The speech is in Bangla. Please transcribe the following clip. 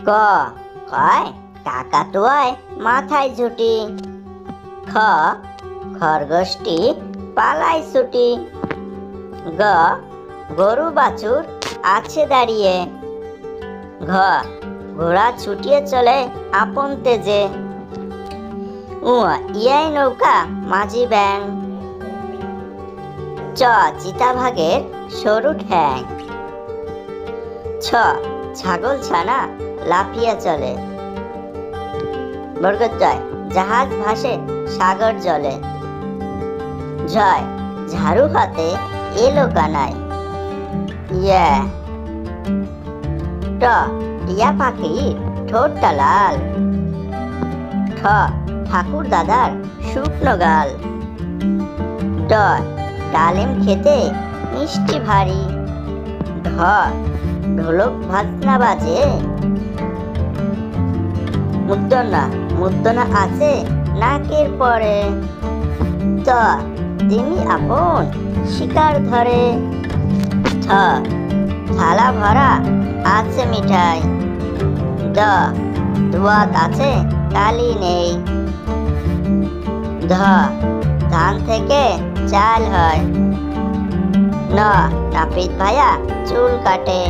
ক কয় কাকাতুয়ায় মাথায় ঝুঁটি। খ খরগোশটি পালায় ছুটি। গ গরু বাছুর আছে দাঁড়িয়ে। ঘ ঘোড়া ছুটিয়ে চলে আপন তেজে। ইয়াই নৌকা মাঝি ব্যাং। চ চিতাভাগের সরু ঠ্যাং। ছ ছাগল ছানা লাফিয়ে চলে। বর্গজয় জাহাজ ভাসে সাগর জলে। জয় ঝাড়ু হাতে এলো কানাই। ইয়া ট টিয়া পাখি ঠোঁটটা লাল। ঠ ঠাকুর দাদার শুকনো গাল। ড ডালিম খেতে মিষ্টি ভারী। ঢ ঢোলক বাজনা বাজে। মুদ্দনা আছে নাকের পরে। ত তিমি আপন শিকার ধরে। থ থালা ভরা আছে মিঠাই। দ দুয়াত আছে কালি নেই। ধ ধান থেকে চাল হয়। ন নাপিত ভাইয়া চুল কাটে।